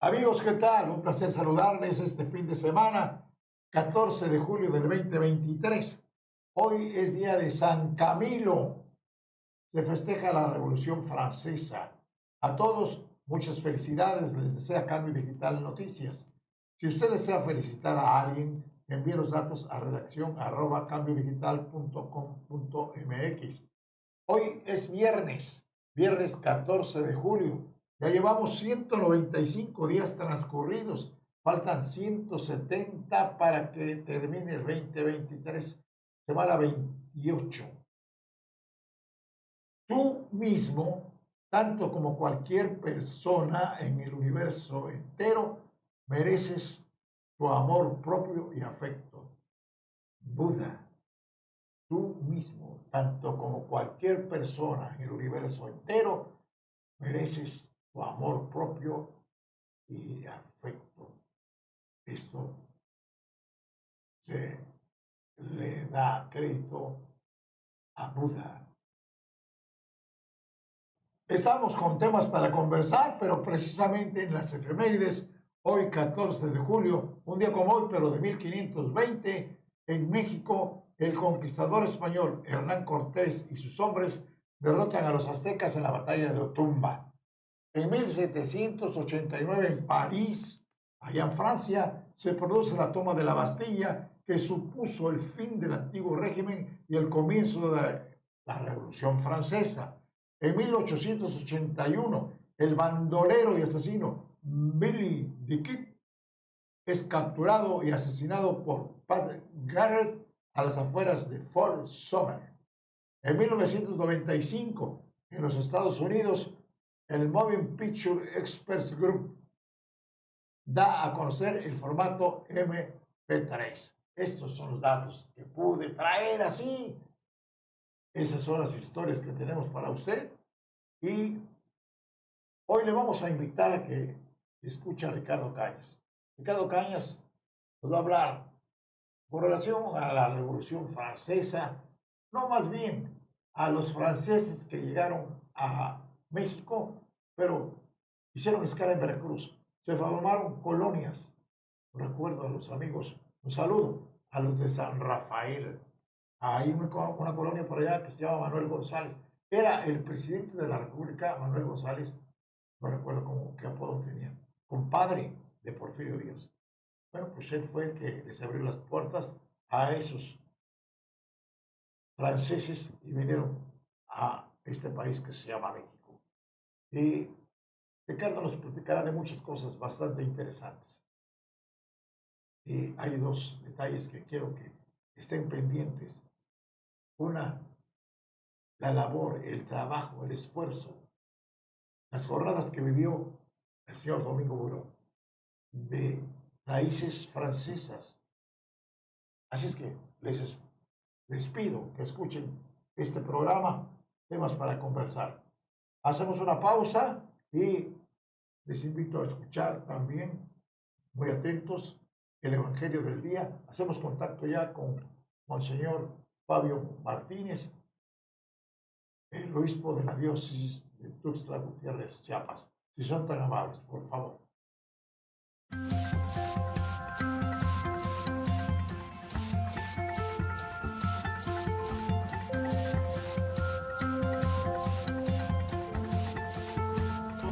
Amigos, ¿qué tal? Un placer saludarles este fin de semana, 14 de julio del 2023. Hoy es día de San Camilo. Se festeja la Revolución Francesa. A todos, muchas felicidades. Les desea Cambio Digital Noticias. Si usted desea felicitar a alguien, envíe los datos a redacción@cambiodigital.com.mx. Hoy es viernes 14 de julio. Ya llevamos 195 días transcurridos. Faltan 170 para que termine el 2023. Semana 28. Tú mismo, tanto como cualquier persona en el universo entero, mereces tu amor propio y afecto. Buda. Tú mismo, tanto como cualquier persona en el universo entero, mereces tu amor propio y afecto. Esto se le da crédito a Buda. Estamos con temas para conversar, pero precisamente en las efemérides, hoy 14 de julio, un día como hoy, pero de 1520, en México, el conquistador español Hernán Cortés y sus hombres derrotan a los aztecas en la batalla de Otumba. En 1789, en París, allá en Francia, se produce la toma de la Bastilla, que supuso el fin del antiguo régimen y el comienzo de la Revolución Francesa. En 1881, el bandolero y asesino Billy the Kid es capturado y asesinado por Pat Garrett a las afueras de Fort Sumner. En 1995, en los Estados Unidos, el Moving Picture Experts Group da a conocer el formato MP3. Estos son los datos que pude traer así. Esas son las historias que tenemos para usted. Y hoy le vamos a invitar a que escuche a Ricardo Cañas. Ricardo Cañas nos va a hablar con relación a la Revolución Francesa, no, más bien a los franceses que llegaron a México, pero hicieron escala en Veracruz. Se formaron colonias. Recuerdo a los amigos, un saludo a los de San Rafael. Hay una colonia por allá que se llama Manuel González. Era el presidente de la República, Manuel González, no recuerdo qué apodo tenía, compadre de Porfirio Díaz. Bueno, pues él fue el que les abrió las puertas a esos franceses y vinieron a este país que se llama México. Y Ricardo nos platicará de muchas cosas bastante interesantes. Y hay dos detalles que quiero que estén pendientes. Una, la labor, el trabajo, el esfuerzo, las jornadas que vivió el señor Domingo Buró de raíces francesas. Así es que les pido que escuchen este programa, temas para conversar. Hacemos una pausa y les invito a escuchar también, muy atentos, el Evangelio del día. Hacemos contacto ya con Monseñor Fabio Martínez, el obispo de la diócesis de Tuxtla Gutiérrez, Chiapas. Si son tan amables, por favor.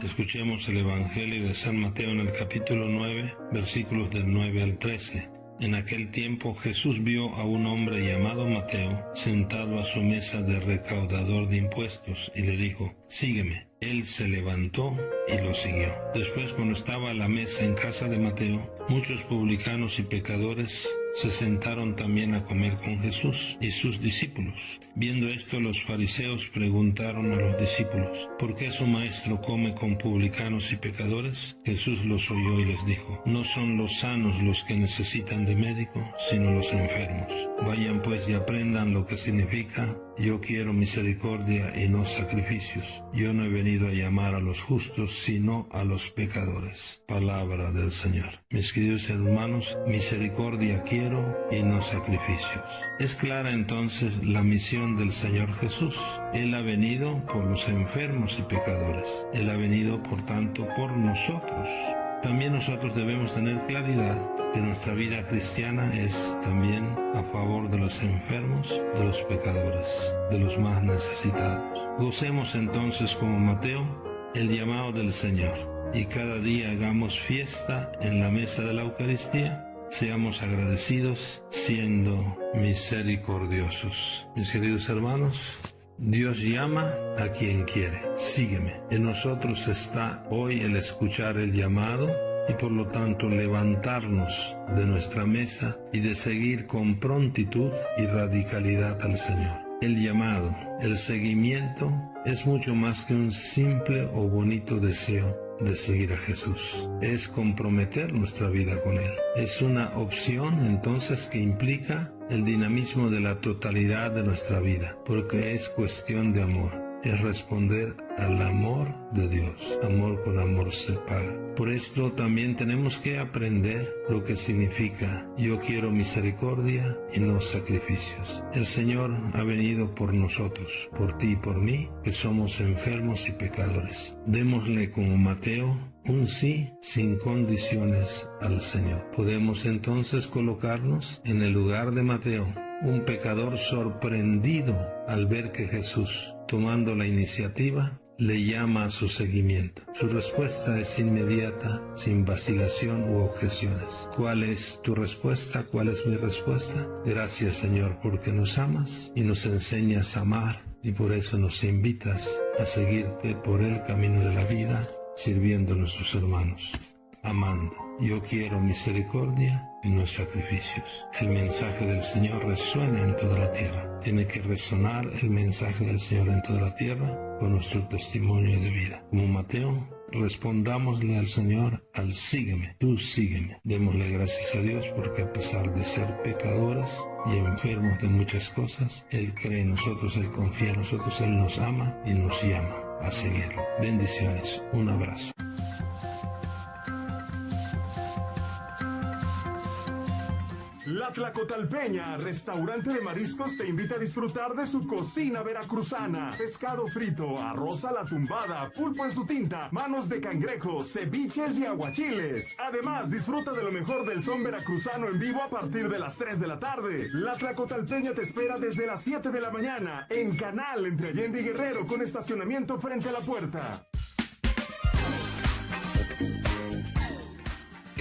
Escuchemos el Evangelio de San Mateo en el capítulo 9, versículos del 9 al 13. En aquel tiempo Jesús vio a un hombre llamado Mateo sentado a su mesa de recaudador de impuestos y le dijo: «Sígueme». Él se levantó y lo siguió. Después, cuando estaba a la mesa en casa de Mateo, muchos publicanos y pecadores se sentaron también a comer con Jesús y sus discípulos. Viendo esto, los fariseos preguntaron a los discípulos: ¿por qué su maestro come con publicanos y pecadores? Jesús los oyó y les dijo: no son los sanos los que necesitan de médico, sino los enfermos. Vayan pues y aprendan lo que significa: yo quiero misericordia y no sacrificios. Yo no he venido a llamar a los justos, sino a los pecadores. Palabra del Señor. Mis queridos hermanos, misericordia quiero y no sacrificios. Es clara entonces la misión del Señor Jesús. Él ha venido por los enfermos y pecadores. Él ha venido, por tanto, por nosotros, También nosotros debemos tener claridad que nuestra vida cristiana es también a favor de los enfermos, de los pecadores, de los más necesitados. Gocemos entonces como Mateo el llamado del Señor y cada día hagamos fiesta en la mesa de la Eucaristía. Seamos agradecidos siendo misericordiosos. Mis queridos hermanos, Dios llama a quien quiere. Sígueme. En nosotros está hoy el escuchar el llamado y por lo tanto levantarnos de nuestra mesa y de seguir con prontitud y radicalidad al Señor. El llamado, el seguimiento es mucho más que un simple o bonito deseo de seguir a Jesús. Es comprometer nuestra vida con Él. Es una opción entonces que implica el dinamismo de la totalidad de nuestra vida, porque es cuestión de amor. Es responder al amor de Dios. Amor con amor se paga. Por esto también tenemos que aprender lo que significa yo quiero misericordia y no sacrificios. El Señor ha venido por nosotros, por ti y por mí, que somos enfermos y pecadores. Démosle como Mateo un sí sin condiciones al Señor. Podemos entonces colocarnos en el lugar de Mateo, un pecador sorprendido al ver que Jesús, tomando la iniciativa, le llama a su seguimiento. Su respuesta es inmediata, sin vacilación u objeciones. ¿Cuál es tu respuesta? ¿Cuál es mi respuesta? Gracias, Señor, porque nos amas y nos enseñas a amar y por eso nos invitas a seguirte por el camino de la vida, sirviendo a nuestros hermanos, amando. Yo quiero misericordia y no sacrificios. El mensaje del Señor resuena en toda la tierra. Tiene que resonar el mensaje del Señor en toda la tierra con nuestro testimonio de vida. Como Mateo, respondámosle al Señor al sígueme, tú sígueme. Démosle gracias a Dios porque a pesar de ser pecadores y enfermos de muchas cosas, Él cree en nosotros, Él confía en nosotros, Él nos ama y nos llama a seguirlo. Bendiciones, un abrazo. La Tlacotalpeña, restaurante de mariscos, te invita a disfrutar de su cocina veracruzana. Pescado frito, arroz a la tumbada, pulpo en su tinta, manos de cangrejo, ceviches y aguachiles. Además, disfruta de lo mejor del son veracruzano en vivo a partir de las 3 de la tarde. La Tlacotalpeña te espera desde las 7 de la mañana en Canal entre Allende y Guerrero con estacionamiento frente a la puerta.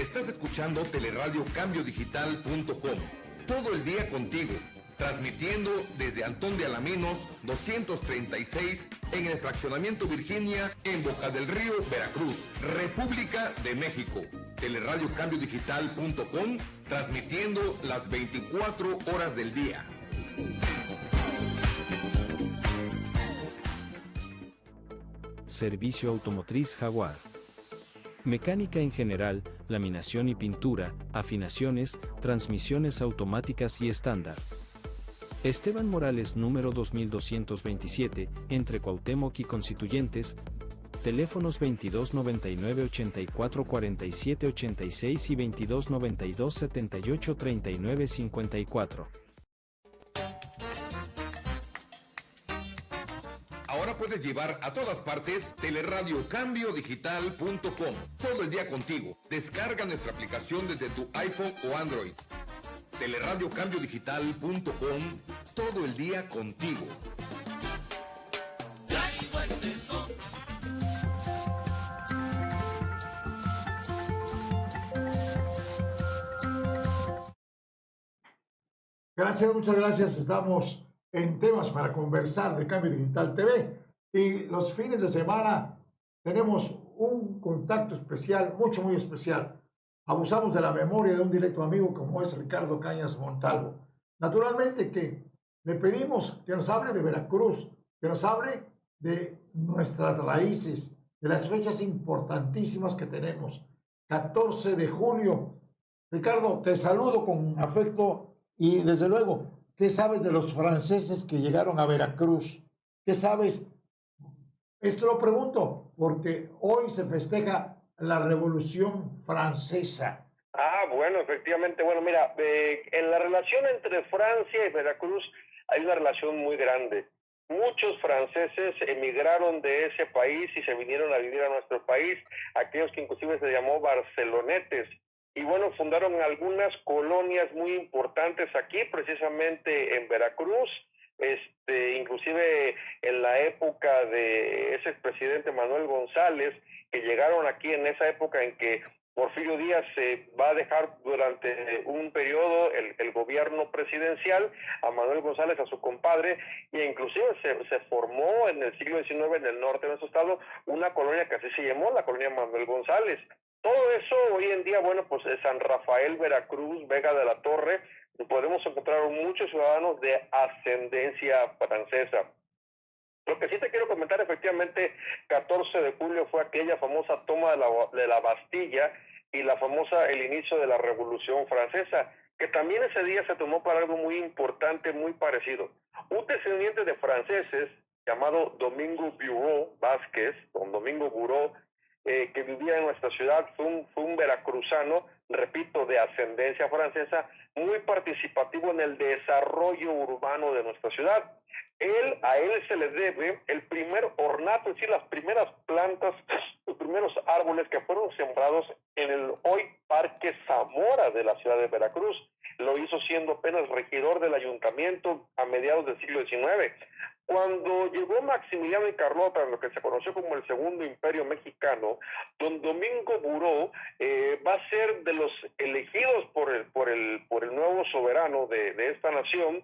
Estás escuchando teleradiocambiodigital.com. Todo el día contigo, transmitiendo desde Antón de Alaminos 236 en el fraccionamiento Virginia en Boca del Río, Veracruz, República de México. Teleradiocambiodigital.com, transmitiendo las 24 horas del día. Servicio Automotriz Jaguar. Mecánica en general, laminación y pintura, afinaciones, transmisiones automáticas y estándar. Esteban Morales número 2227, entre Cuauhtémoc y Constituyentes, teléfonos 2299 84 47 86 y 2292 78 39 54. Ahora puedes llevar a todas partes teleradiocambiodigital.com. Todo el día contigo. Descarga nuestra aplicación desde tu iPhone o Android. Teleradiocambiodigital.com. Todo el día contigo. Gracias, muchas gracias. Estamos en temas para conversar de Cambio Digital TV y los fines de semana tenemos un contacto especial, muy especial. Abusamos de la memoria de un directo amigo como es Ricardo Cañas Montalvo. Naturalmente que le pedimos que nos hable de Veracruz, que nos hable de nuestras raíces, de las fechas importantísimas que tenemos. 14 de julio. Ricardo, te saludo con afecto y desde luego, ¿qué sabes de los franceses que llegaron a Veracruz? ¿Qué sabes? Esto lo pregunto porque hoy se festeja la Revolución Francesa. Bueno, efectivamente. Bueno, mira, en la relación entre Francia y Veracruz hay una relación muy grande. muchos franceses emigraron de ese país y se vinieron a vivir a nuestro país, aquellos que inclusive se llamó barcelonetes. Y bueno, fundaron algunas colonias muy importantes aquí, precisamente en Veracruz, inclusive en la época de ese expresidente Manuel González, que llegaron aquí en esa época en que Porfirio Díaz se va a dejar durante un periodo el gobierno presidencial a Manuel González, a su compadre, e inclusive se formó en el siglo XIX en el norte de nuestro estado una colonia que así se llamó, la colonia Manuel González. Todo eso hoy en día, bueno, pues San Rafael, Veracruz, Vega de la Torre, podemos encontrar muchos ciudadanos de ascendencia francesa. Lo que sí te quiero comentar, efectivamente, 14 de julio fue aquella famosa toma de la Bastilla y el inicio de la Revolución Francesa, que también ese día se tomó para algo muy importante, muy parecido. Un descendiente de franceses llamado Domingo Bureau Vázquez, don Domingo Bureau, que vivía en nuestra ciudad, fue un veracruzano, repito, de ascendencia francesa, muy participativo en el desarrollo urbano de nuestra ciudad. A él se le debe el primer ornato, es decir, las primeras plantas, los primeros árboles que fueron sembrados en el hoy Parque Zamora de la ciudad de Veracruz. Lo hizo siendo apenas regidor del ayuntamiento a mediados del siglo XIX. Cuando llegó Maximiliano y Carlota, lo que se conoció como el Segundo Imperio Mexicano, don Domingo Bureau va a ser de los elegidos por el nuevo soberano de esta nación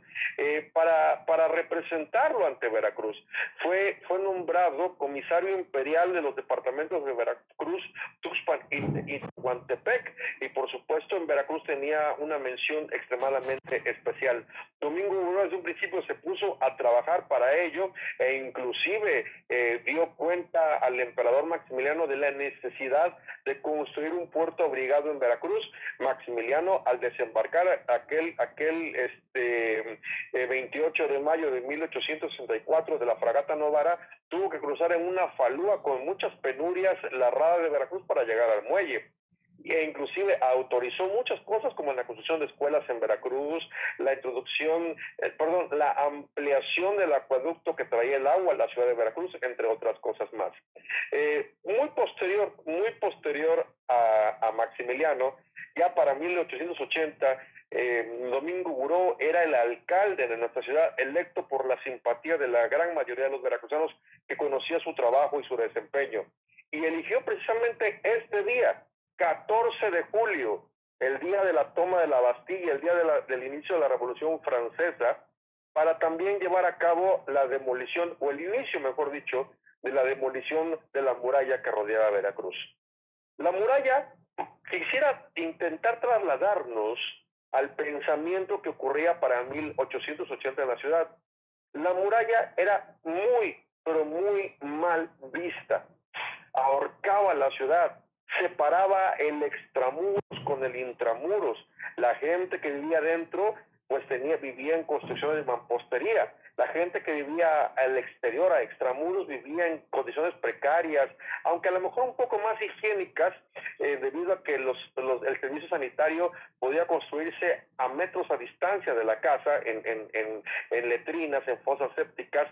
para representarlo ante Veracruz. Fue nombrado comisario imperial de los departamentos de Veracruz, Tuxpan y Tehuantepec, y por supuesto en Veracruz tenía una mención extremadamente especial. Domingo Bureau desde un principio se puso a trabajar para ello e inclusive dio cuenta al emperador Maximiliano de la necesidad de construir un puerto abrigado en Veracruz. Maximiliano, al desembarcar aquel 28 de mayo de 1864 de la fragata Novara, tuvo que cruzar en una falúa con muchas penurias la rada de Veracruz para llegar al muelle. E inclusive autorizó muchas cosas como la construcción de escuelas en Veracruz, la ampliación del acueducto que traía el agua a la ciudad de Veracruz, entre otras cosas más. Muy posterior a Maximiliano, ya para 1880, Domingo Bureau era el alcalde de nuestra ciudad, electo por la simpatía de la gran mayoría de los veracruzanos que conocía su trabajo y su desempeño. Y eligió precisamente este día, 14 de julio, el día de la toma de la Bastilla, el día del inicio de la Revolución Francesa, para también llevar a cabo la demolición, o el inicio, mejor dicho, de la demolición de la muralla que rodeaba Veracruz. La muralla quisiera intentar trasladarnos al pensamiento que ocurría para 1880 en la ciudad. La muralla era muy, pero muy mal vista. Ahorcaba la ciudad, separaba el extramuros con el intramuros. La gente que vivía dentro, pues vivía en construcciones de mampostería. La gente que vivía al exterior, a extramuros, vivía en condiciones precarias, aunque a lo mejor un poco más higiénicas, debido a que el servicio sanitario podía construirse a metros a distancia de la casa, en letrinas, en fosas sépticas,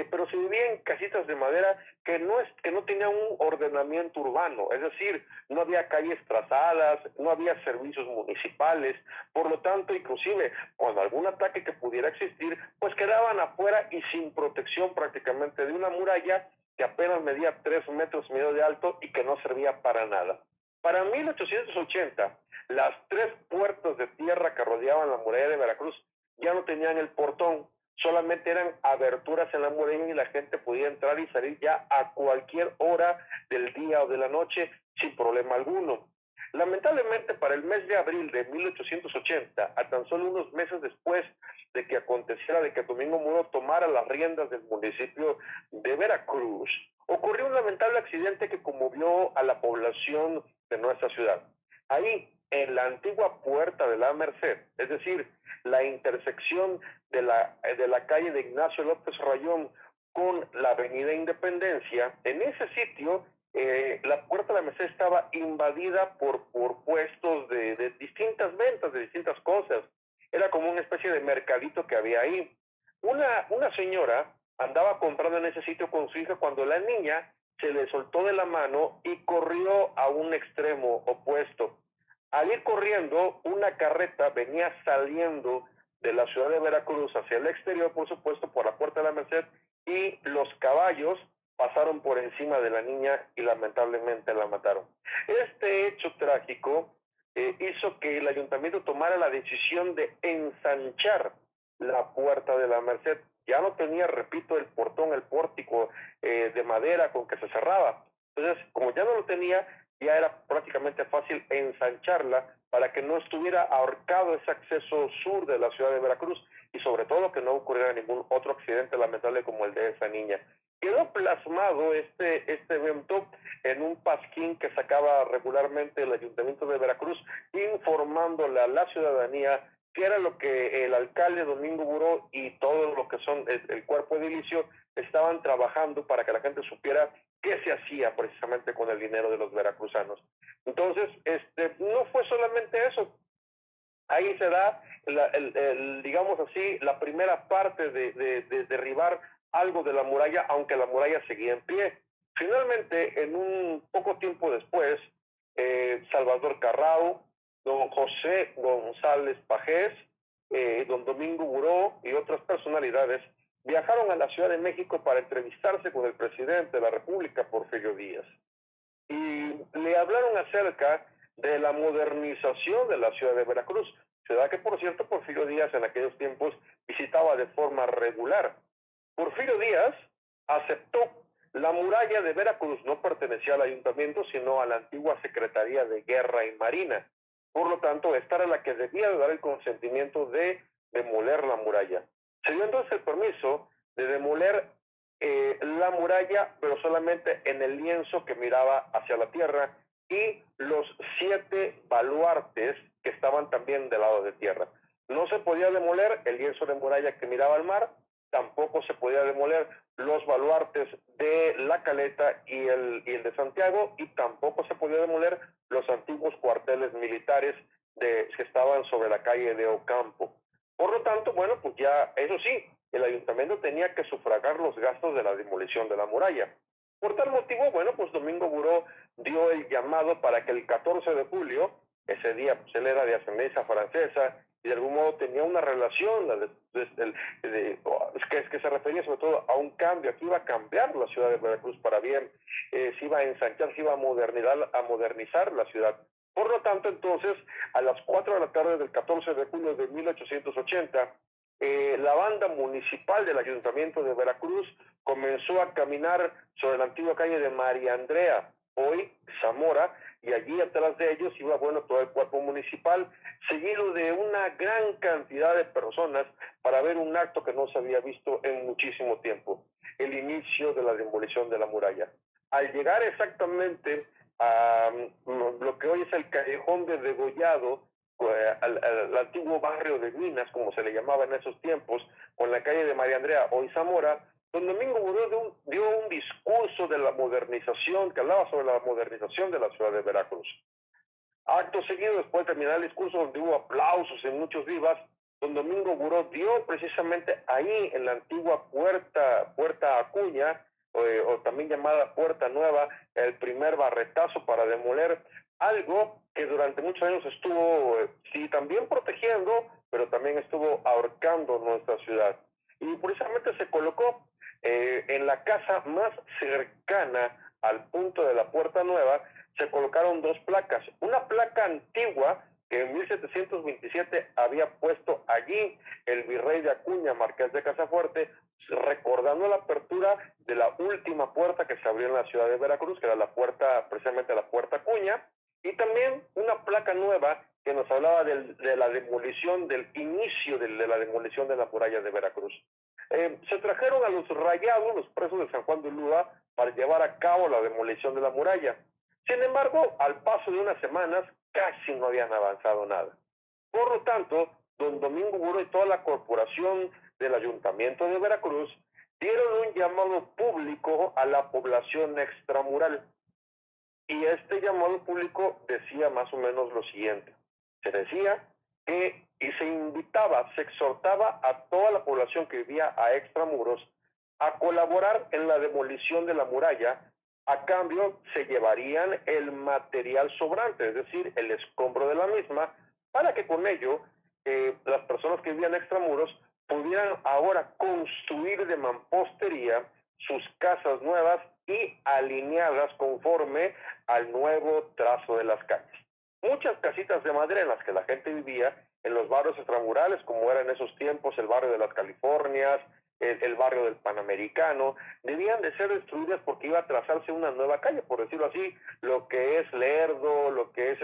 pero se vivía en casitas de madera que no tenían un ordenamiento urbano, es decir, no había calles trazadas, no había servicios municipales, por lo tanto, inclusive, cuando algún ataque que pudiera existir, pues quedaban afuera y sin protección prácticamente de una muralla que apenas medía 3 metros y medio de alto y que no servía para nada. Para 1880, las 3 puertas de tierra que rodeaban la muralla de Veracruz ya no tenían el portón, solamente eran aberturas en la muralla y la gente podía entrar y salir ya a cualquier hora del día o de la noche sin problema alguno. Lamentablemente, para el mes de abril de 1880, a tan solo unos meses después de que aconteciera de que Domingo Bureau tomara las riendas del municipio de Veracruz, ocurrió un lamentable accidente que conmovió a la población de nuestra ciudad. Ahí, en la antigua Puerta de la Merced, es decir, la intersección de la calle de Ignacio López Rayón con la avenida Independencia, en ese sitio la Puerta de la Merced estaba invadida por puestos de distintas ventas, de distintas cosas. Era como una especie de mercadito que había ahí. Una señora andaba comprando en ese sitio con su hija cuando la niña se le soltó de la mano y corrió a un extremo opuesto. Al ir corriendo, una carreta venía saliendo de la ciudad de Veracruz hacia el exterior, por supuesto, por la Puerta de la Merced, y los caballos pasaron por encima de la niña y lamentablemente la mataron. Este hecho trágico hizo que el ayuntamiento tomara la decisión de ensanchar la Puerta de la Merced. Ya no tenía, repito, el portón, el pórtico de madera con que se cerraba. Entonces, como ya no lo tenía, ya era prácticamente fácil ensancharla para que no estuviera ahorcado ese acceso sur de la ciudad de Veracruz y sobre todo que no ocurriera ningún otro accidente lamentable como el de esa niña. Quedó plasmado este evento en un pasquín que sacaba regularmente el Ayuntamiento de Veracruz, informándole a la ciudadanía qué era lo que el alcalde Domingo Buró y todo lo que son el cuerpo edilicio estaban trabajando para que la gente supiera qué se hacía precisamente con el dinero de los veracruzanos. Entonces, no fue solamente eso. Ahí se da, digamos así, la primera parte de derribar algo de la muralla, aunque la muralla seguía en pie. Finalmente, en un poco tiempo después, Salvador Carrao, don José González Pajés, don Domingo Buró y otras personalidades viajaron a la Ciudad de México para entrevistarse con el presidente de la República, Porfirio Díaz. Y le hablaron acerca de la modernización de la ciudad de Veracruz, ciudad que, por cierto, Porfirio Díaz en aquellos tiempos visitaba de forma regular. Porfirio Díaz aceptó. La muralla de Veracruz no pertenecía al ayuntamiento, sino a la antigua Secretaría de Guerra y Marina. Por lo tanto, esta era la que debía dar el consentimiento de demoler la muralla. Se dio entonces el permiso de demoler la muralla, pero solamente en el lienzo que miraba hacia la tierra y los 7 baluartes que estaban también del lado de tierra. No se podía demoler el lienzo de muralla que miraba al mar, tampoco se podía demoler los baluartes de La Caleta y el de Santiago, y tampoco se podía demoler los antiguos cuarteles militares que estaban sobre la calle de Ocampo. Por lo tanto, bueno, pues ya, eso sí, el ayuntamiento tenía que sufragar los gastos de la demolición de la muralla. Por tal motivo, bueno, pues Domingo Buró dio el llamado para que el 14 de julio, ese día pues él era de ascendencia francesa y de algún modo tenía una relación que se refería sobre todo a un cambio, aquí iba a cambiar la ciudad de Veracruz para bien, se iba a ensanchar, se iba a modernizar la ciudad. Por lo tanto, entonces, a las 4 de la tarde del 14 de julio de 1880, la banda municipal del Ayuntamiento de Veracruz comenzó a caminar sobre la antigua calle de María Andrea, hoy Zamora, y allí atrás de ellos iba, bueno, todo el cuerpo municipal, seguido de una gran cantidad de personas para ver un acto que no se había visto en muchísimo tiempo, el inicio de la demolición de la muralla. Al llegar exactamente a lo que hoy es el Callejón de Degollado, al antiguo barrio de Minas, como se le llamaba en esos tiempos, con la calle de María Andrea, hoy Zamora, don Domingo Buró dio un discurso de la modernización, que hablaba sobre la modernización de la ciudad de Veracruz. Acto seguido, después de terminar el discurso, donde hubo aplausos y muchos vivas, don Domingo Buró dio precisamente ahí, en la antigua Puerta Acuña, o también llamada Puerta Nueva, el primer barretazo para demoler algo que durante muchos años estuvo, sí, también protegiendo, pero también estuvo ahorcando nuestra ciudad. Y precisamente se colocó en la casa más cercana al punto de la Puerta Nueva, se colocaron 2 placas. Una placa antigua que en 1727 había puesto allí el virrey de Acuña, marqués de Casafuerte, recordando la apertura de la última puerta que se abrió en la ciudad de Veracruz, que era la puerta, precisamente la Puerta Acuña, y también una placa nueva que nos hablaba de la demolición, del inicio de la demolición de la muralla de Veracruz. Se trajeron a los rayados, los presos de San Juan de Ulúa, para llevar a cabo la demolición de la muralla. Sin embargo, al paso de unas semanas, casi no habían avanzado nada. Por lo tanto, don Domingo Buró y toda la corporación del Ayuntamiento de Veracruz dieron un llamado público a la población extramural. Y este llamado público decía más o menos lo siguiente. Se decía que, y se invitaba, se exhortaba a toda la población que vivía a extramuros a colaborar en la demolición de la muralla. A cambio, se llevarían el material sobrante, es decir, el escombro de la misma, para que con ello las personas que vivían extramuros pudieran ahora construir de mampostería sus casas nuevas y alineadas conforme al nuevo trazo de las calles. Muchas casitas de madera en las que la gente vivía en los barrios extramurales, como era en esos tiempos el barrio de las Californias, el barrio del Panamericano, debían de ser destruidas porque iba a trazarse una nueva calle, por decirlo así, lo que es Lerdo, lo que es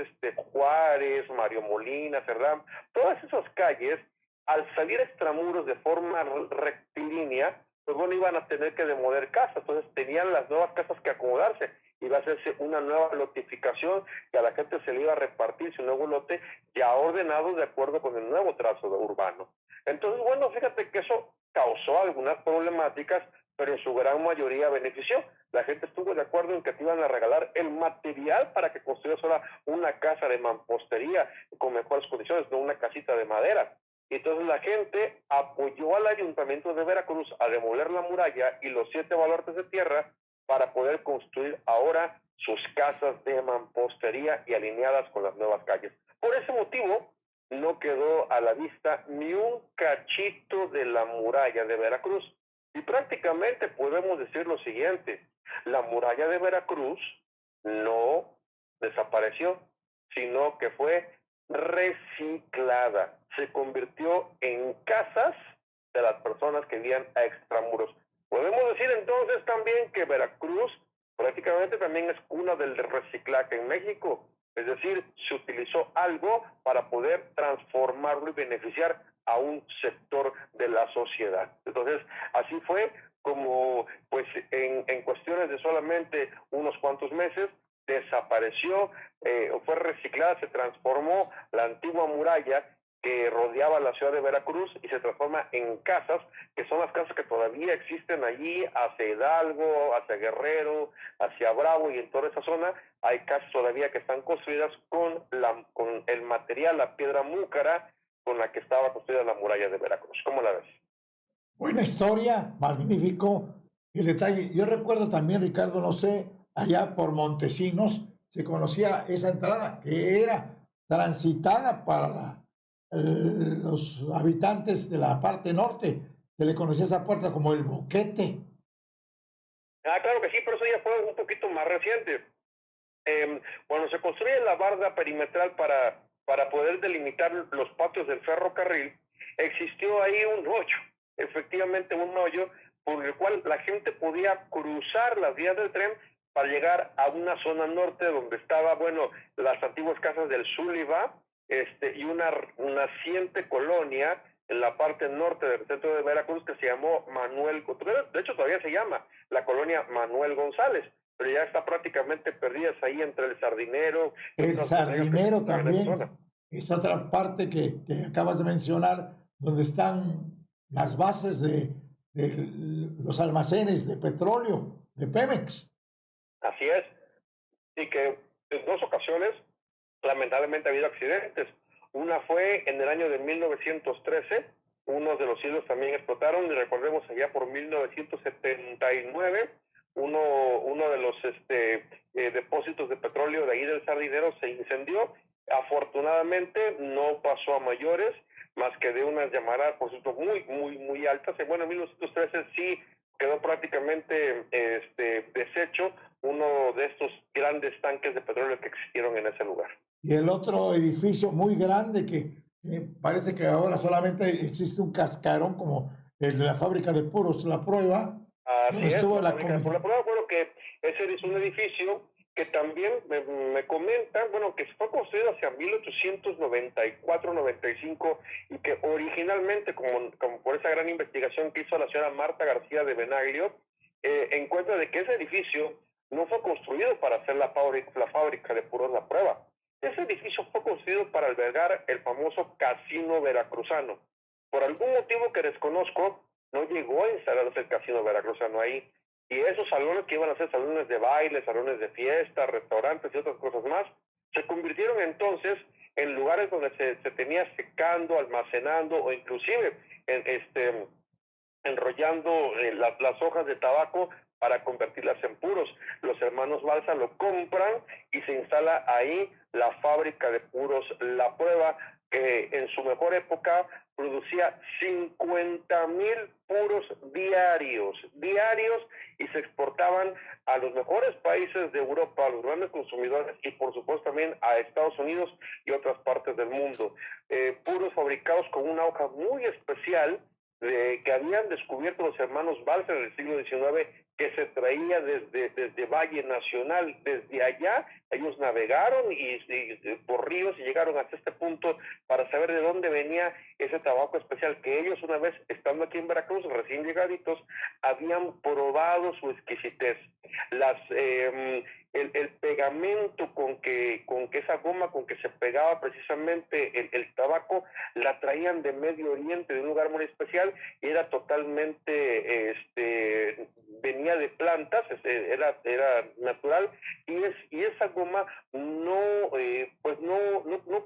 Juárez, Mario Molina, Cerdán, todas esas calles, al salir extramuros de forma rectilínea, pues bueno, iban a tener que demoler casas, entonces tenían las nuevas casas que acomodarse, iba a hacerse una nueva lotificación que a la gente se le iba a repartir su nuevo lote ya ordenado de acuerdo con el nuevo trazo urbano. Entonces, bueno, fíjate que eso causó algunas problemáticas, pero en su gran mayoría benefició. La gente estuvo de acuerdo en que te iban a regalar el material para que construyeras ahora una casa de mampostería con mejores condiciones, no una casita de madera. Entonces la gente apoyó al Ayuntamiento de Veracruz a demoler la muralla y los 7 baluartes de tierra para poder construir ahora sus casas de mampostería y alineadas con las nuevas calles. Por ese motivo, no quedó a la vista ni un cachito de la muralla de Veracruz. Y prácticamente podemos decir lo siguiente: la muralla de Veracruz no desapareció, sino que fue reciclada. Se convirtió en casas de las personas que vivían a extramuros. Podemos decir entonces también que Veracruz prácticamente también es cuna del reciclaje en México. Es decir, se utilizó algo para poder transformarlo y beneficiar a un sector de la sociedad. Entonces, así fue como, pues, en cuestiones de solamente unos cuantos meses, desapareció, fue reciclada, se transformó la antigua muralla que rodeaba la ciudad de Veracruz y se transforma en casas, que son las casas que todavía existen allí, hacia Hidalgo, hacia Guerrero, hacia Bravo, y en toda esa zona hay casas todavía que están construidas con el material, la piedra múcara, con la que estaba construida la muralla de Veracruz. ¿Cómo la ves? Buena historia, magnífico el detalle. Yo recuerdo también, Ricardo, no sé, allá por Montesinos se conocía esa entrada que era transitada para los habitantes de la parte norte. Se le conocía esa puerta como el Boquete. Ah, claro que sí, pero eso ya fue un poquito más reciente. Cuando se construye la barda perimetral para poder delimitar los patios del ferrocarril, existió ahí un hoyo, efectivamente un hoyo, por el cual la gente podía cruzar las vías del tren para llegar a una zona norte donde estaba, bueno, las antiguas casas del Sullivan, y una naciente colonia en la parte norte del centro de Veracruz que se llamó Manuel, de hecho todavía se llama la colonia Manuel González, pero ya está prácticamente perdida ahí entre el Sardinero. El Sardinero también es otra parte que acabas de mencionar, donde están las bases de los almacenes de petróleo de Pemex. Así es, y que en 2 ocasiones lamentablemente ha habido accidentes. Una fue en el año de 1913, unos de los hilos también explotaron, y recordemos allá por 1979, uno de los depósitos de petróleo de ahí del Sardinero se incendió. Afortunadamente no pasó a mayores, más que de unas llamaradas, por cierto, muy altas. Bueno, en 1913 sí quedó prácticamente deshecho uno de estos grandes tanques de petróleo que existieron en ese lugar. Y el otro edificio muy grande que parece que ahora solamente existe un cascarón como el de la fábrica de puros, La Prueba. Así es, la fábrica de puros, La Prueba. Bueno, que ese es un edificio que también me comentan, bueno, que fue construido hacia 1894-95 y que originalmente, como por esa gran investigación que hizo la señora Marta García de Benaglio, encuentra de que ese edificio no fue construido para hacer la fábrica de puros La Prueba. Ese edificio fue construido para albergar el famoso Casino Veracruzano. Por algún motivo que desconozco, no llegó a instalarse el Casino Veracruzano ahí. Y esos salones que iban a ser salones de baile, salones de fiesta, restaurantes y otras cosas más, se convirtieron entonces en lugares donde se tenía secando, almacenando o inclusive enrollando las hojas de tabaco para convertirlas en puros. Los hermanos Balsa lo compran y se instala ahí la fábrica de puros La Prueba, que en su mejor época producía 50,000 puros diarios, y se exportaban a los mejores países de Europa, a los grandes consumidores y por supuesto también a Estados Unidos y otras partes del mundo. Puros fabricados con una hoja muy especial que habían descubierto los hermanos Balsa en el siglo XIX, que se traía desde Valle Nacional. Desde allá ellos navegaron y por ríos y llegaron hasta este punto para saber de dónde venía ese tabaco especial que ellos, una vez estando aquí en Veracruz, recién llegaditos, habían probado su exquisitez. El pegamento con que esa goma con que se pegaba precisamente el tabaco, la traían de Medio Oriente, de un lugar muy especial, y era totalmente venía de plantas, era natural, y esa goma no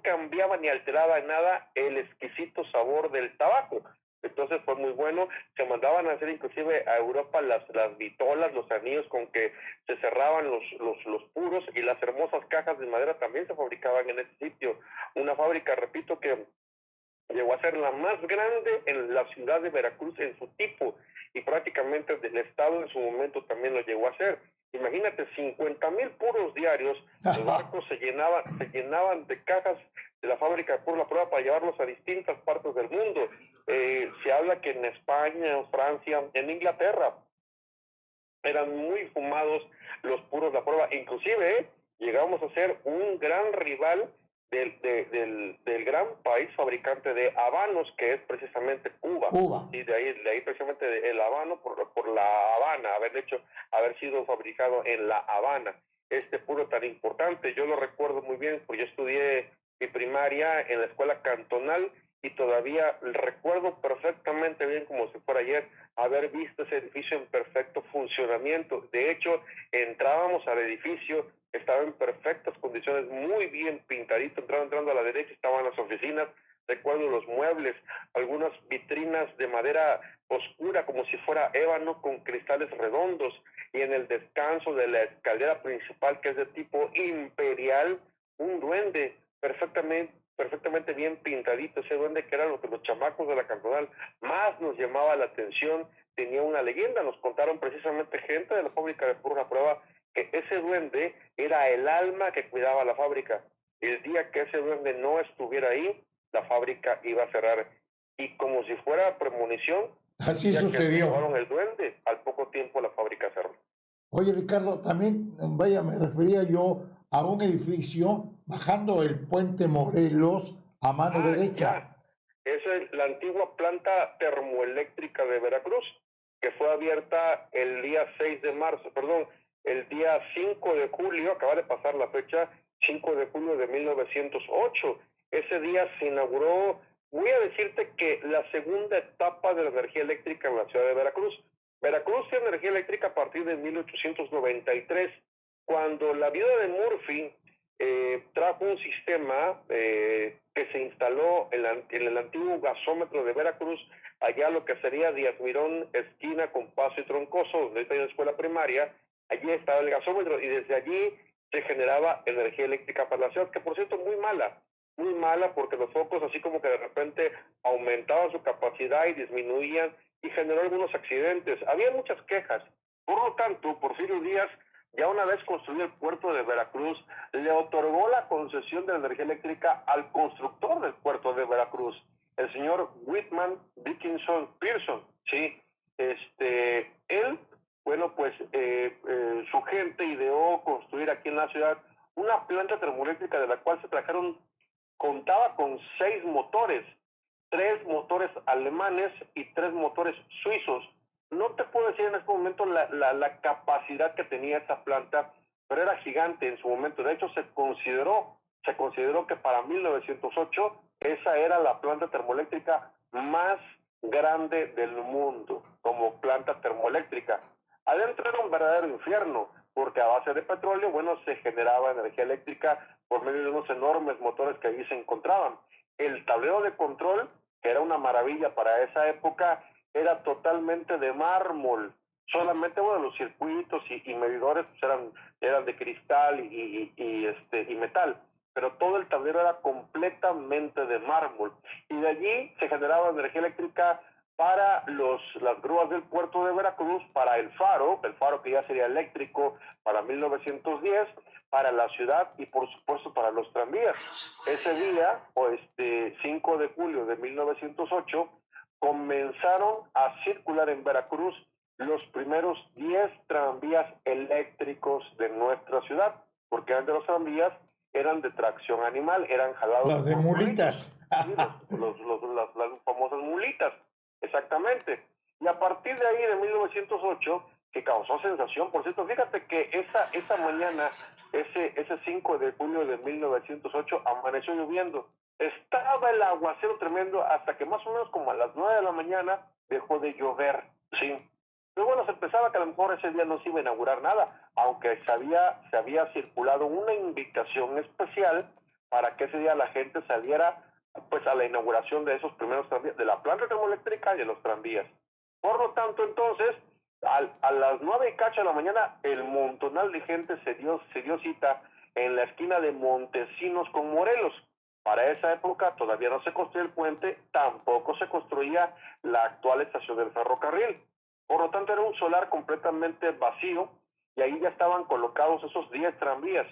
cambiaba ni alteraba en nada el exquisito sabor del tabaco. Entonces fue muy bueno. Se mandaban a hacer inclusive a Europa las vitolas, los anillos con que se cerraban los puros, y las hermosas cajas de madera también se fabricaban en ese sitio. Una fábrica, repito, que llegó a ser la más grande en la ciudad de Veracruz en su tipo, y prácticamente del estado en su momento también lo llegó a hacer. Imagínate, 50,000 puros diarios. Los barcos se llenaban de cajas de la fábrica de puros La Prueba para llevarlos a distintas partes del mundo. Se habla que en España, en Francia, en Inglaterra eran muy fumados los puros La Prueba. Inclusive llegamos a ser un gran rival del gran país fabricante de habanos, que es precisamente Cuba. Y de ahí precisamente el habano por La Habana, haber sido fabricado en La Habana. Este puro tan importante, yo lo recuerdo muy bien, porque yo estudié mi primaria en la escuela cantonal, y todavía recuerdo perfectamente bien, como si fuera ayer, haber visto ese edificio en perfecto funcionamiento. De hecho, entrábamos al edificio, estaba en perfectas condiciones, muy bien pintadito. Entrando a la derecha estaban las oficinas, recuerdo los muebles, algunas vitrinas de madera oscura como si fuera ébano con cristales redondos, y en el descanso de la escalera principal, que es de tipo imperial, un duende perfectamente bien pintadito. Ese duende, que era lo que los chamacos de la cantonal más nos llamaba la atención, tenía una leyenda. Nos contaron precisamente gente de la fábrica de puros La Prueba que ese duende era el alma que cuidaba la fábrica. El día que ese duende no estuviera ahí, la fábrica iba a cerrar. Y como si fuera premonición, así sucedió. Que llevaron el duende, al poco tiempo la fábrica cerró. Oye, Ricardo, también, me refería yo a un edificio bajando el puente Morelos a mano derecha. Esa es la antigua planta termoeléctrica de Veracruz, que fue abierta el día 5 de julio, acaba de pasar la fecha, 5 de julio de 1908. Ese día se inauguró, voy a decirte que la segunda etapa de la energía eléctrica en la ciudad de Veracruz. Veracruz tiene energía eléctrica a partir de 1893, cuando la viuda de Murphy trajo un sistema que se instaló en el antiguo gasómetro de Veracruz, allá lo que sería Díaz Mirón, esquina con Paso y Troncoso, donde está la escuela primaria. Allí estaba el gasómetro, y desde allí se generaba energía eléctrica para la ciudad, que por cierto muy mala, porque los focos así como que de repente aumentaban su capacidad y disminuían, y generó algunos accidentes. Había muchas quejas. Por lo tanto, Porfirio Díaz, ya una vez construido el puerto de Veracruz, le otorgó la concesión de la energía eléctrica al constructor del puerto de Veracruz, el señor Whitman Dickinson Pearson. Sí, él, su gente ideó construir aquí en la ciudad una planta termoeléctrica de la cual contaba con 6 motores, 3 motores alemanes y 3 motores suizos. No te puedo decir en este momento la capacidad que tenía esta planta, pero era gigante en su momento. De hecho, se consideró que para 1908 esa era la planta termoeléctrica más grande del mundo como planta termoeléctrica. Adentro era un verdadero infierno, porque a base de petróleo, se generaba energía eléctrica por medio de unos enormes motores que allí se encontraban. El tablero de control, que era una maravilla para esa época, era totalmente de mármol. Solamente, bueno, los circuitos y medidores pues eran de cristal y metal, pero todo el tablero era completamente de mármol. Y de allí se generaba energía eléctrica para las grúas del puerto de Veracruz, para el faro que ya sería eléctrico para 1910, para la ciudad y por supuesto para los tranvías. Ese día, 5 de julio de 1908, comenzaron a circular en Veracruz los primeros 10 tranvías eléctricos de nuestra ciudad, porque antes los tranvías eran de tracción animal, eran jalados Las de por mulitas. sí, las famosas mulitas, exactamente. Y a partir de ahí, de 1908, que causó sensación, por cierto, fíjate que esa mañana, ese 5 de julio de 1908, amaneció lloviendo. Estaba el aguacero tremendo hasta que más o menos como a las 9 de la mañana dejó de llover, ¿sí? Luego bueno, se pensaba que a lo mejor ese día no se iba a inaugurar nada, aunque se había circulado una invitación especial para que ese día la gente saliera pues a la inauguración de esos primeros tranvías, de la planta termoeléctrica y de los tranvías. Por lo tanto, entonces, a las 9 y cacho de la mañana, el montonal de gente se dio cita en la esquina de Montesinos con Morelos. Para esa época todavía no se construía el puente, tampoco se construía la actual estación del ferrocarril. Por lo tanto, era un solar completamente vacío y ahí ya estaban colocados esos 10 tranvías.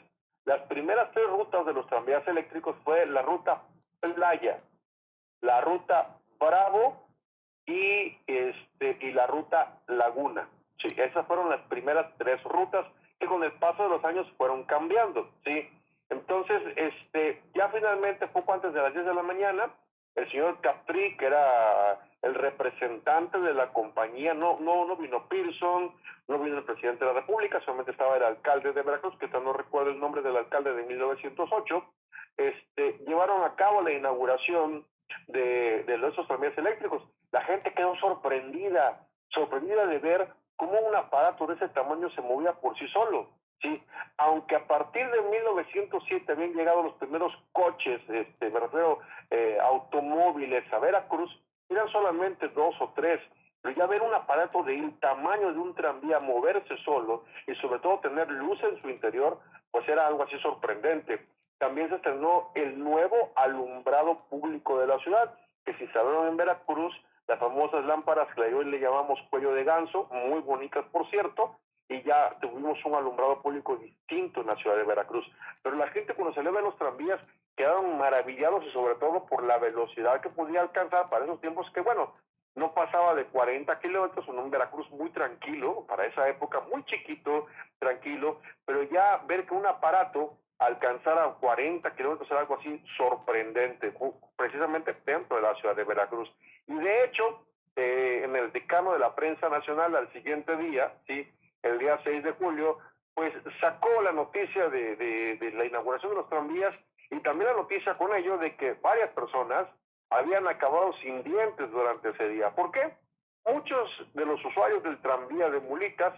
Las primeras 3 rutas de los tranvías eléctricos fue la ruta Playa, la ruta Bravo y la ruta Laguna. Sí, esas fueron las primeras 3 rutas que con el paso de los años fueron cambiando, ¿sí? Entonces, ya finalmente, poco antes de las 10 de la mañana, el señor Capri, que era el representante de la compañía, no vino Pearson, no vino el presidente de la República, solamente estaba el alcalde de Veracruz, que no recuerdo el nombre del alcalde de 1908, llevaron a cabo la inauguración de esos tranvías eléctricos. La gente quedó sorprendida de ver cómo un aparato de ese tamaño se movía por sí solo, ¿sí? Aunque a partir de 1907 habían llegado los primeros coches, me refiero automóviles a Veracruz, eran solamente 2 o 3, pero ya ver un aparato del tamaño de un tranvía moverse solo y sobre todo tener luz en su interior, pues era algo así sorprendente. También se estrenó el nuevo alumbrado público de la ciudad, que se instalaron en Veracruz las famosas lámparas que hoy le llamamos cuello de ganso, muy bonitas por cierto, y ya tuvimos un alumbrado público distinto en la ciudad de Veracruz. Pero la gente cuando se le ve los tranvías quedaron maravillados y sobre todo por la velocidad que podía alcanzar para esos tiempos que, bueno, no pasaba de 40 kilómetros, en un Veracruz muy tranquilo, para esa época muy chiquito, tranquilo, pero ya ver que un aparato alcanzara 40 kilómetros era algo así sorprendente, precisamente dentro de la ciudad de Veracruz. Y de hecho, en el decano de la prensa nacional al siguiente día, ¿sí?, el día 6 de julio, pues sacó la noticia de la inauguración de los tranvías y también la noticia con ello de que varias personas habían acabado sin dientes durante ese día. ¿Por qué? Muchos de los usuarios del tranvía de Mulicas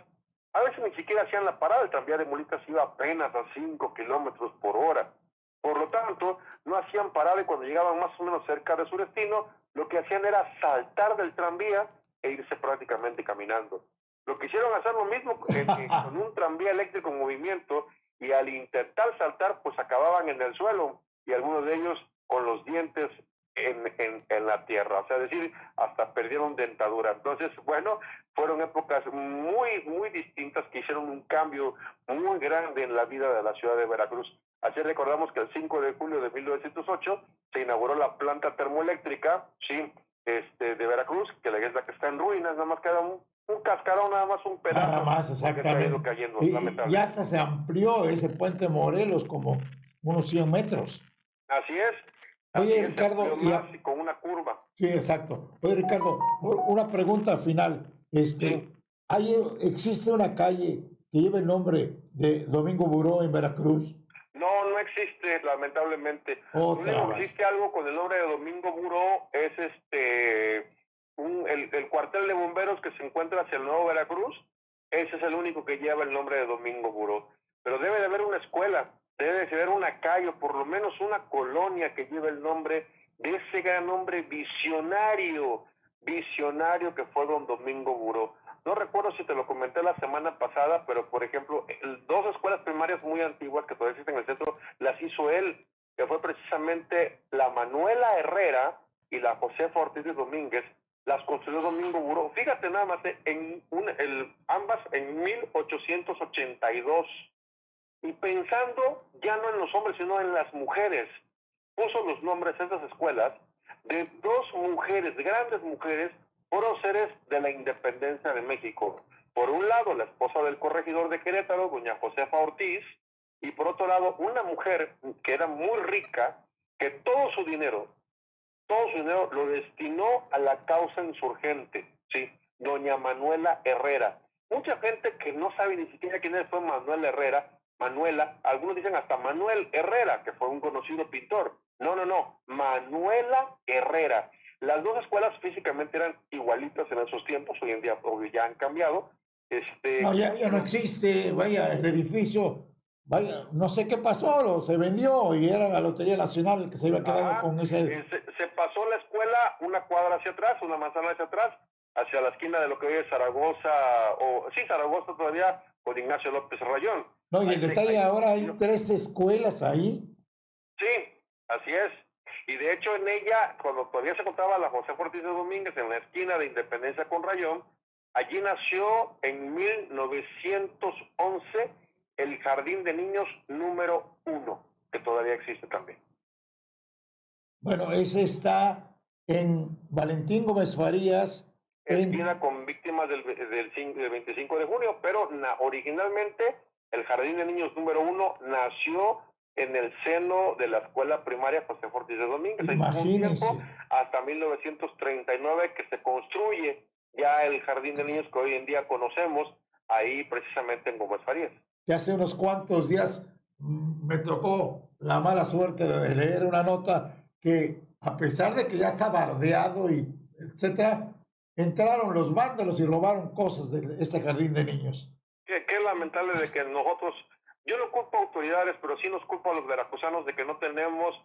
a veces ni siquiera hacían la parada, el tranvía de Mulicas iba apenas a 5 kilómetros por hora. Por lo tanto, no hacían parada y cuando llegaban más o menos cerca de su destino, lo que hacían era saltar del tranvía e irse prácticamente caminando. Lo quisieron hacer lo mismo con un tranvía eléctrico en movimiento y al intentar saltar, pues acababan en el suelo y algunos de ellos con los dientes en la tierra, o sea, es decir, hasta perdieron dentadura. Entonces, bueno, fueron épocas muy, muy distintas que hicieron un cambio muy grande en la vida de la ciudad de Veracruz. Así recordamos que el 5 de julio de 1908 se inauguró la planta termoeléctrica, sí, de Veracruz, que es la que está en ruinas, nada más queda un cascarón, nada más un pedazo. Nada más, exactamente. Cayendo, y hasta se amplió ese puente Morelos como unos 100 metros. Así es. Oye, Ricardo, y con una curva. Sí, exacto. Oye, Ricardo, una pregunta final. Sí. ¿Existe una calle que lleve el nombre de Domingo Buró en Veracruz? No existe, lamentablemente. Existe algo con el nombre de Domingo Buró, es el cuartel de bomberos que se encuentra hacia el Nuevo Veracruz, ese es el único que lleva el nombre de Domingo Buró. Pero debe de haber una escuela, debe de haber una calle, o por lo menos una colonia que lleve el nombre de ese gran hombre visionario visionario que fue don Domingo Buró. No recuerdo si te lo comenté la semana pasada, pero por ejemplo, dos escuelas primarias muy antiguas que todavía existen en el centro, las hizo él, que fue precisamente la Manuela Herrera y la Josefa Ortiz de Domínguez, las construyó Domingo Buró. Fíjate nada más, ambas en 1882. Y pensando ya no en los hombres, sino en las mujeres, puso los nombres a esas escuelas de dos mujeres, grandes mujeres, próceres de la independencia de México. Por un lado, la esposa del corregidor de Querétaro, doña Josefa Ortiz, y por otro lado, una mujer que era muy rica, que todo su dinero lo destinó a la causa insurgente, ¿sí? Doña Manuela Herrera. Mucha gente que no sabe ni siquiera quién fue Manuela Herrera, algunos dicen hasta Manuel Herrera, que fue un conocido pintor. No, Manuela Herrera. Las dos escuelas físicamente eran igualitas en esos tiempos, hoy en día ya han cambiado. No, ya no existe, vaya, el edificio, vaya, no sé qué pasó, se vendió y era la Lotería Nacional el que se iba quedando con ese... Se pasó la escuela una cuadra hacia atrás, una manzana hacia atrás, hacia la esquina de lo que hoy es Zaragoza, Zaragoza todavía, con Ignacio López Rayón. No, y el detalle ahora hay 3 escuelas ahí. Sí, así es. Y de hecho en ella, cuando todavía se contaba la José Ortiz de Domínguez, en la esquina de Independencia con Rayón, allí nació en 1911 el Jardín de Niños número 1, que todavía existe también. Bueno, ese está en Valentín Gómez Farías. Esquina con víctimas del 25 de junio, pero originalmente el Jardín de Niños número 1 nació en el seno de la escuela primaria José Ortiz de Domínguez. Imagínense. Hasta 1939 que se construye ya el Jardín de Niños que hoy en día conocemos, ahí precisamente en Gómez Farías. Que hace unos cuantos días me tocó la mala suerte de leer una nota que, a pesar de que ya está bardeado y etcétera, entraron los vándalos y robaron cosas de ese Jardín de Niños. Qué lamentable de que nosotros, yo no culpo a autoridades, pero sí nos culpo a los veracruzanos de que no tenemos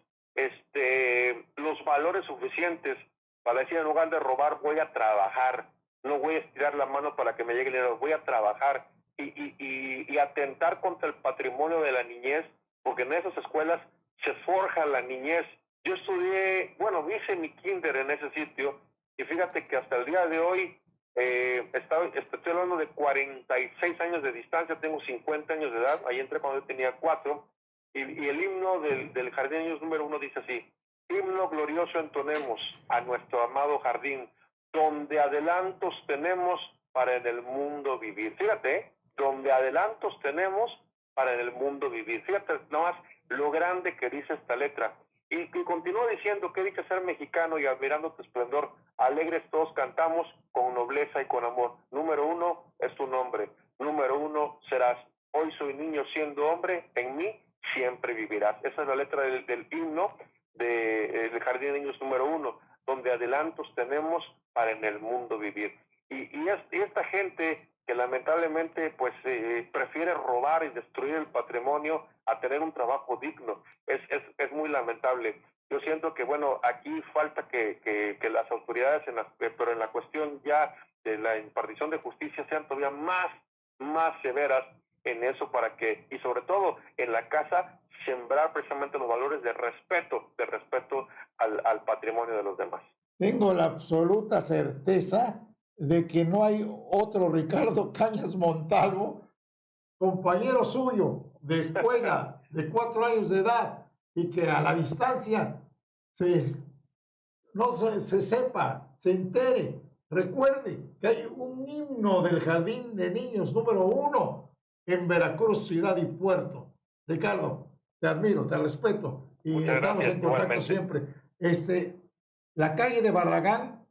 los valores suficientes para decir, en lugar de robar, voy a trabajar, no voy a estirar la mano para que me llegue el dinero, voy a trabajar y atentar contra el patrimonio de la niñez, porque en esas escuelas se forja la niñez. Yo estudié, hice mi kinder en ese sitio, y fíjate que hasta el día de hoy estoy hablando de 46 años de distancia, tengo 50 años de edad, ahí entré cuando yo tenía 4, y el himno del Jardín de Niños número 1 dice así: himno glorioso entonemos a nuestro amado jardín, donde adelantos tenemos para en el mundo vivir. Fíjate, donde adelantos tenemos para en el mundo vivir. Fíjate nomás lo grande que dice esta letra. Y continúa diciendo que dice ser mexicano y admirando tu esplendor, alegres todos cantamos con nobleza y con amor. Número 1 es tu nombre, número 1 serás. Hoy soy niño siendo hombre, en mí siempre vivirás. Esa es la letra del himno del Jardín de Niños número 1, donde adelantos tenemos para en el mundo vivir. Y esta gente que lamentablemente prefiere robar y destruir el patrimonio a tener un trabajo digno, es muy lamentable. Yo siento que aquí falta que las autoridades pero en la cuestión ya de la impartición de justicia sean todavía más severas en eso, para que, y sobre todo en la casa, sembrar precisamente los valores de respeto al patrimonio de los demás. Tengo la absoluta certeza de que no hay otro Ricardo Cañas Montalvo, compañero suyo de escuela de 4 años de edad, y que a la distancia se sepa, se entere, recuerde que hay un himno del Jardín de Niños número 1 en Veracruz, ciudad y puerto. Ricardo, te admiro, te respeto y muchas estamos gracias, en contacto siempre. La calle de Barragán,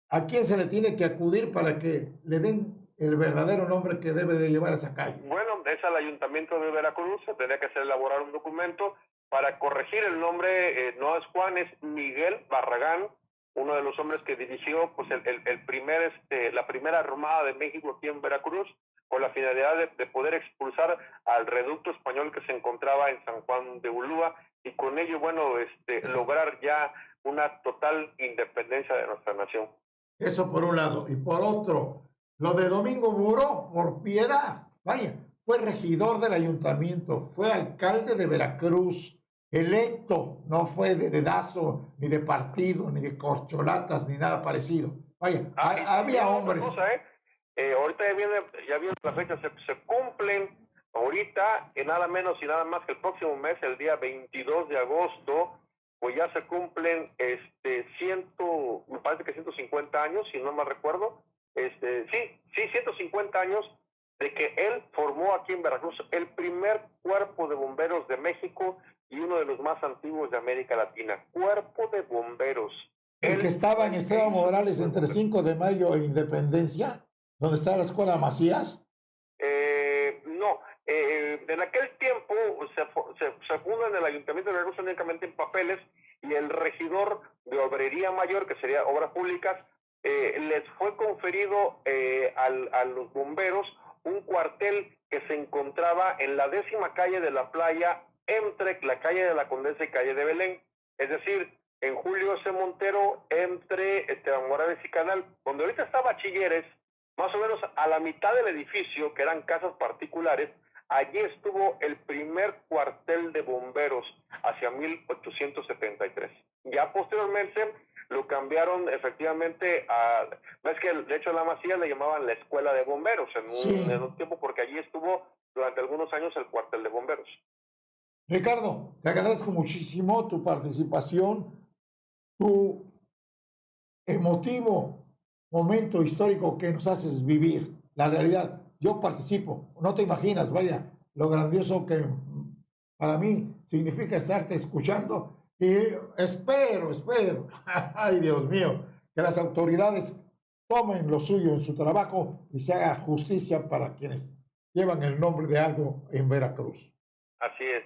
¿a quién se le tiene que acudir para que le den el verdadero nombre que debe de llevar esa calle? Bueno, es al Ayuntamiento de Veracruz, se tendría que hacer elaborar un documento para corregir el nombre. No es Juan, es Miguel Barragán, uno de los hombres que dirigió la primera armada de México aquí en Veracruz, con la finalidad de poder expulsar al reducto español que se encontraba en San Juan de Ulúa, y con ello, lograr ya una total independencia de nuestra nación. Eso por un lado. Y por otro, lo de Domingo Buró, por piedad, vaya, fue regidor del ayuntamiento, fue alcalde de Veracruz, electo, no fue de dedazo, ni de partido, ni de corcholatas, ni nada parecido. Vaya, había hombres. Ahorita ya viene la fecha, se cumplen ahorita, nada menos y nada más que el próximo mes, el día 22 de agosto, pues ya se cumplen me parece que 150 años, si no mal recuerdo, sí, 150 años de que él formó aquí en Veracruz el primer cuerpo de bomberos de México y uno de los más antiguos de América Latina. Cuerpo de bomberos. El que estaba en Esteban Morales entre 5 de mayo e Independencia, donde está la escuela Macías. No, en aquel tiempo se funda en el Ayuntamiento de Veracruz únicamente en papeles, y el regidor de Obrería Mayor, que sería Obras Públicas, les fue conferido a los bomberos un cuartel que se encontraba en la 10ª calle de la Playa, entre la calle de la Condesa y calle de Belén, es decir, en Julio C. Montero, entre Esteban Morales y Canal, donde ahorita está Bachilleres, más o menos a la mitad del edificio, que eran casas particulares. Allí estuvo el primer cuartel de bomberos hacia 1873. Ya posteriormente lo cambiaron efectivamente ves que de hecho la Macías le llamaban la escuela de bomberos en un tiempo, porque allí estuvo durante algunos años el cuartel de bomberos. Ricardo, te agradezco muchísimo tu participación, tu emotivo momento histórico que nos haces vivir, la realidad. Yo participo, no te imaginas, vaya, lo grandioso que para mí significa estarte escuchando, y espero, ay Dios mío, que las autoridades tomen lo suyo en su trabajo y se haga justicia para quienes llevan el nombre de algo en Veracruz. Así es.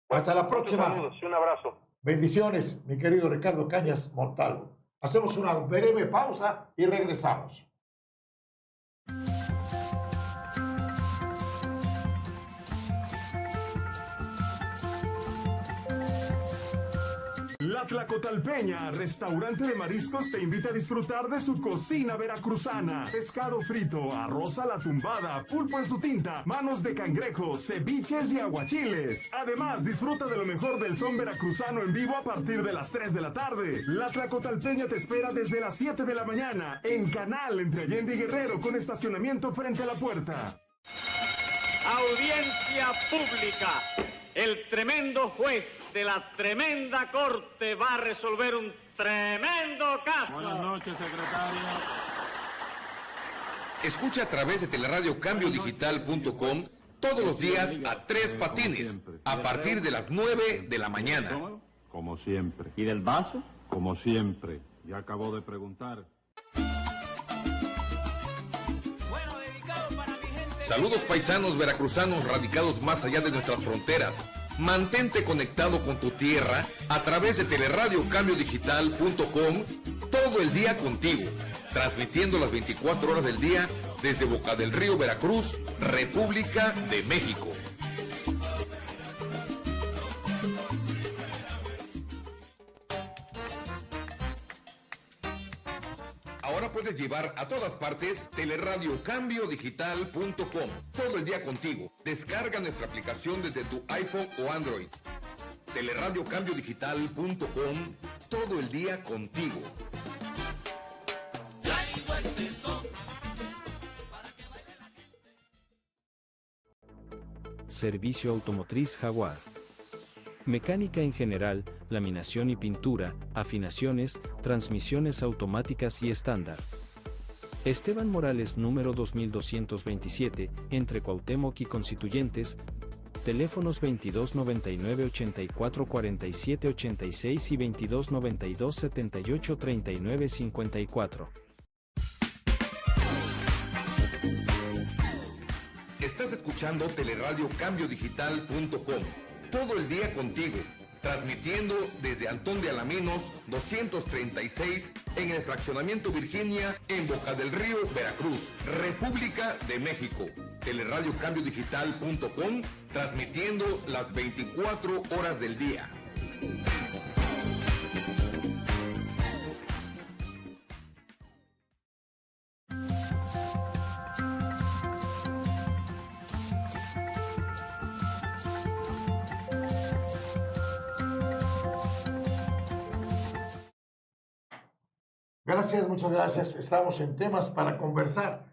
Hasta la próxima. Saludos y un abrazo. Bendiciones, mi querido Ricardo Cañas Montalvo. Hacemos una breve pausa y regresamos. La Tlacotalpeña, restaurante de mariscos, te invita a disfrutar de su cocina veracruzana. Pescado frito, arroz a la tumbada, pulpo en su tinta, manos de cangrejo, ceviches y aguachiles. Además, disfruta de lo mejor del son veracruzano en vivo a partir de las 3 de la tarde. La Tlacotalpeña te espera desde las 7 de la mañana, en Canal, entre Allende y Guerrero, con estacionamiento frente a la puerta. Audiencia pública. El tremendo juez de la tremenda corte va a resolver un tremendo caso. Buenas noches, secretario. Escucha a través de teleradiocambiodigital.com todos los días a Tres Patines, a partir de las 9 de la mañana. Como siempre. ¿Y del vaso? Como siempre. Ya acabó de preguntar. Saludos paisanos veracruzanos radicados más allá de nuestras fronteras. Mantente conectado con tu tierra a través de teleradiocambiodigital.com todo el día contigo, transmitiendo las 24 horas del día desde Boca del Río, Veracruz, República de México. Ahora puedes llevar a todas partes teleradiocambiodigital.com todo el día contigo. Descarga nuestra aplicación desde tu iPhone o Android. Teleradiocambiodigital.com todo el día contigo. Servicio Automotriz Jaguar. Mecánica en general, laminación y pintura, afinaciones, transmisiones automáticas y estándar. Esteban Morales número 2227, entre Cuauhtémoc y Constituyentes, teléfonos 2299 84 47 86 y 2292 78 39 54. Estás escuchando teleradiocambiodigital.com todo el día contigo, transmitiendo desde Antón de Alaminos 236 en el fraccionamiento Virginia en Boca del Río, Veracruz, República de México. Teleradiocambiodigital.com transmitiendo las 24 horas del día. Gracias, muchas gracias. Estamos en temas para conversar.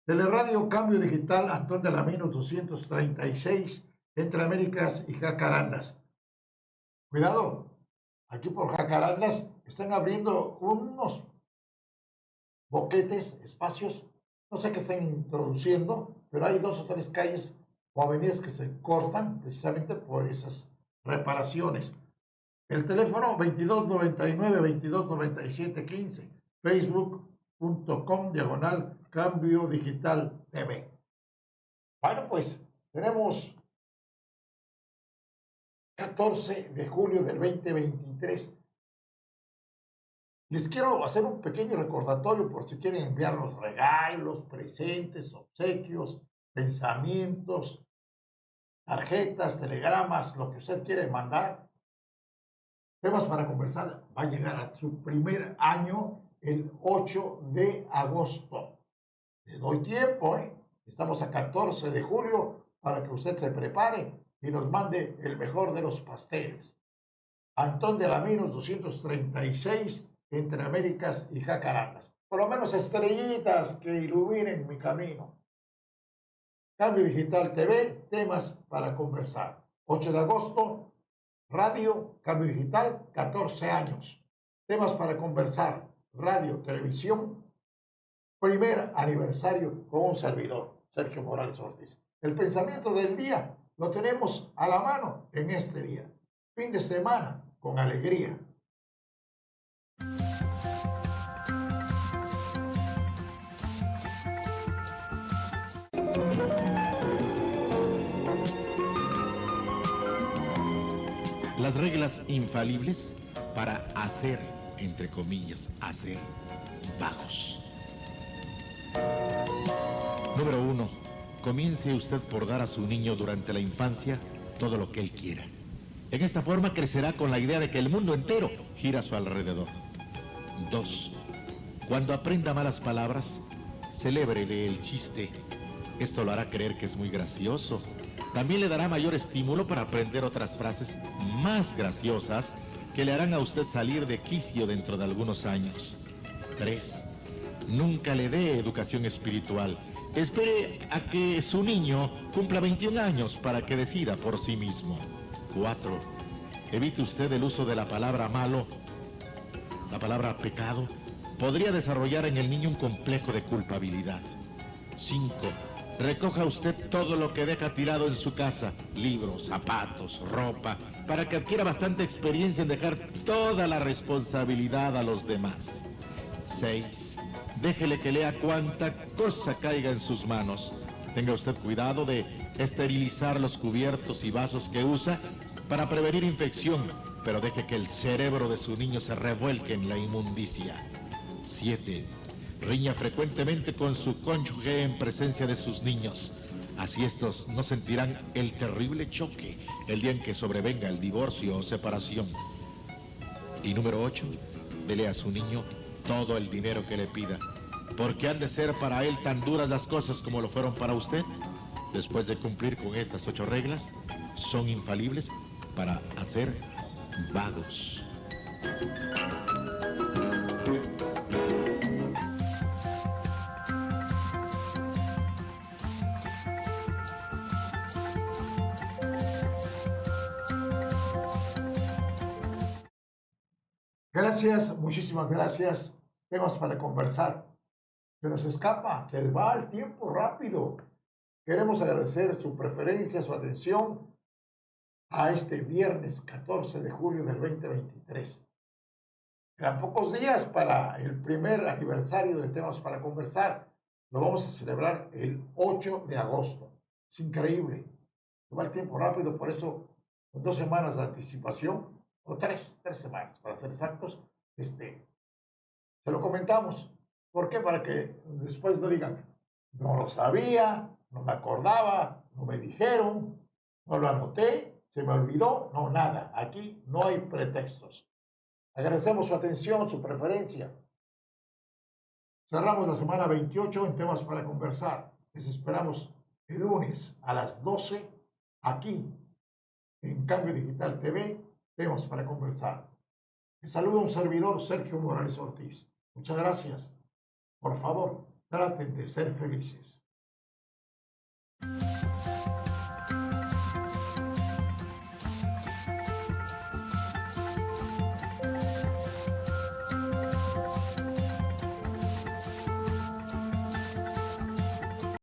Teleradio Cambio Digital Antón de la Mino 236, entre Américas y Jacarandas. Cuidado, aquí por Jacarandas están abriendo unos boquetes, espacios, no sé qué están introduciendo, pero hay 2 o 3 calles o avenidas que se cortan precisamente por esas reparaciones. El teléfono 2299-2297-15, facebook.com/ Cambio Digital TV. Bueno, pues tenemos 14 de julio del 2023. Les quiero hacer un pequeño recordatorio por si quieren enviarnos regalos, presentes, obsequios, pensamientos, tarjetas, telegramas, lo que usted quiere mandar. Temas para conversar va a llegar a su primer año el 8 de agosto. Le doy tiempo, ¿eh? Estamos a 14 de julio para que usted se prepare y nos mande el mejor de los pasteles. Antón de Alaminos 236, entre Américas y Jacarandas. Por lo menos estrellitas que iluminen mi camino. Cambio Digital TV, temas para conversar. 8 de agosto, radio, Cambio Digital, 14 años. Temas para conversar, radio, televisión, primer aniversario con un servidor, Sergio Morales Ortiz. El pensamiento del día lo tenemos a la mano en este día. Fin de semana con alegría. Las reglas infalibles para hacer, entre comillas, hacer vagos. Número 1. Comience usted por dar a su niño durante la infancia todo lo que él quiera. En esta forma crecerá con la idea de que el mundo entero gira a su alrededor. 2. Cuando aprenda malas palabras, celébrele el chiste. Esto lo hará creer que es muy gracioso. También le dará mayor estímulo para aprender otras frases más graciosas que le harán a usted salir de quicio dentro de algunos años. 3. Nunca le dé educación espiritual. Espere a que su niño cumpla 21 años para que decida por sí mismo. 4. Evite usted el uso de la palabra malo. La palabra pecado podría desarrollar en el niño un complejo de culpabilidad. 5. Recoja usted todo lo que deja tirado en su casa, libros, zapatos, ropa, para que adquiera bastante experiencia en dejar toda la responsabilidad a los demás. 6. Déjele que lea cuanta cosa caiga en sus manos. Tenga usted cuidado de esterilizar los cubiertos y vasos que usa para prevenir infección, pero deje que el cerebro de su niño se revuelque en la inmundicia. 7. Riña frecuentemente con su cónyuge en presencia de sus niños. Así estos no sentirán el terrible choque el día en que sobrevenga el divorcio o separación. Y número 8, dele a su niño todo el dinero que le pida, porque han de ser para él tan duras las cosas como lo fueron para usted. Después de cumplir con estas 8 reglas, son infalibles para hacer vagos. Gracias, muchísimas gracias. Temas para conversar. Se nos escapa, se va el tiempo rápido. Queremos agradecer su preferencia, su atención a este viernes 14 de julio del 2023. Quedan pocos días para el primer aniversario de Temas para Conversar. Lo vamos a celebrar el 8 de agosto. Es increíble. Se va el tiempo rápido, por eso con 2 semanas de anticipación, o 3 semanas para ser exactos, se lo comentamos. ¿Por qué? Para que después no digan, no lo sabía, no me acordaba, no me dijeron, no lo anoté, se me olvidó. No, nada. Aquí no hay pretextos. Agradecemos su atención, su preferencia. Cerramos la semana 28 en Temas para Conversar. Les esperamos el lunes a las 12 aquí en Cambio Digital TV. Temas para Conversar. Les saluda un servidor, Sergio Morales Ortiz. Muchas gracias. Por favor, traten de ser felices.